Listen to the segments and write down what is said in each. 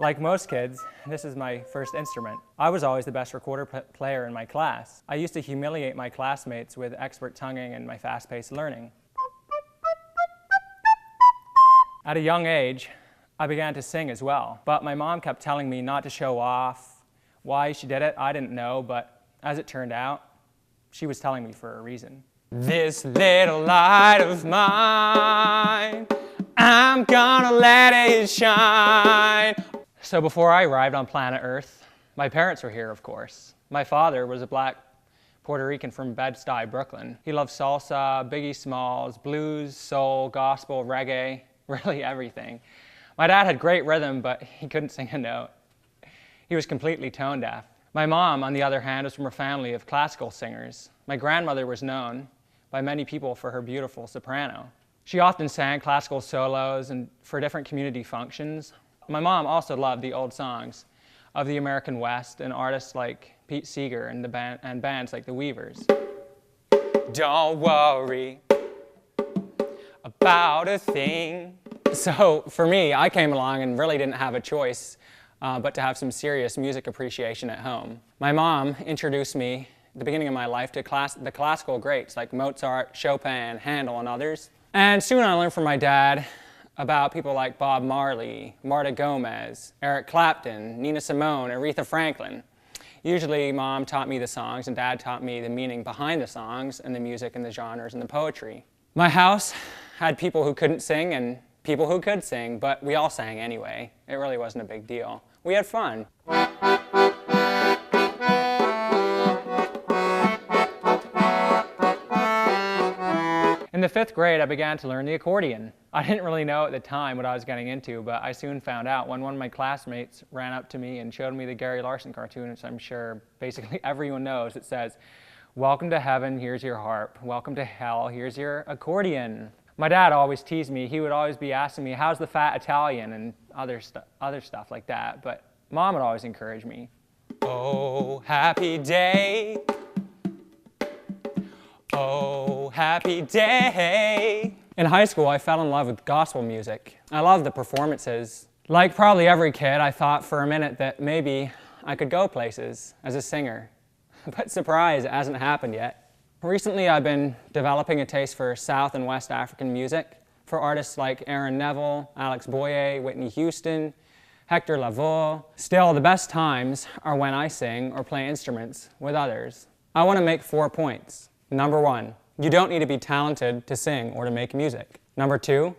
Like most kids, this is my first instrument. I was always the best recorder player in my class. I used to humiliate my classmates with expert tonguing and my fast-paced learning. At a young age, I began to sing as well, but my mom kept telling me not to show off. Why she did it, I didn't know, but as it turned out, she was telling me for a reason. This little light of mine, I'm gonna let it shine. So before I arrived on planet Earth, my parents were here, of course. My father was a black Puerto Rican from Bed-Stuy, Brooklyn. He loved salsa, Biggie Smalls, blues, soul, gospel, reggae, really everything. My dad had great rhythm, but he couldn't sing a note. He was completely tone deaf. My mom, on the other hand, was from a family of classical singers. My grandmother was known by many people for her beautiful soprano. She often sang classical solos and for different community functions. My mom also loved the old songs of the American West and artists like Pete Seeger and bands like the Weavers. Don't worry about a thing. So for me, I came along and really didn't have a choice but to have some serious music appreciation at home. My mom introduced me at the beginning of my life to the classical greats like Mozart, Chopin, Handel, and others. And soon I learned from my dad about people like Bob Marley, Marta Gomez, Eric Clapton, Nina Simone, Aretha Franklin. Usually Mom taught me the songs and Dad taught me the meaning behind the songs and the music and the genres and the poetry. My house had people who couldn't sing and people who could sing, but we all sang anyway. It really wasn't a big deal. We had fun. In the 5th grade, I began to learn the accordion. I didn't really know at the time what I was getting into, but I soon found out when one of my classmates ran up to me and showed me the Gary Larson cartoon, which I'm sure basically everyone knows. It says, "Welcome to heaven, here's your harp. Welcome to hell, here's your accordion." My dad always teased me. He would always be asking me, "How's the fat Italian?" and other stuff like that. But Mom would always encourage me. Oh, happy day. Oh, happy day. In high school, I fell in love with gospel music. I loved the performances. Like probably every kid, I thought for a minute that maybe I could go places as a singer. But surprise, it hasn't happened yet. Recently, I've been developing a taste for South and West African music, for artists like Aaron Neville, Alex Boye, Whitney Houston, Hector Lavoe. Still, the best times are when I sing or play instruments with others. I want to make 4 points. Number 1, you don't need to be talented to sing or to make music. Number 2,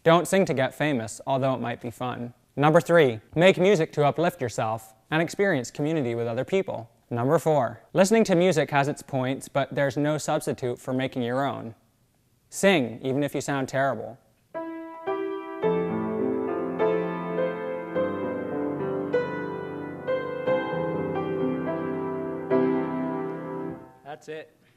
don't sing to get famous, although it might be fun. Number 3, make music to uplift yourself and experience community with other people. Number 4, listening to music has its points, but there's no substitute for making your own. Sing, even if you sound terrible. That's it.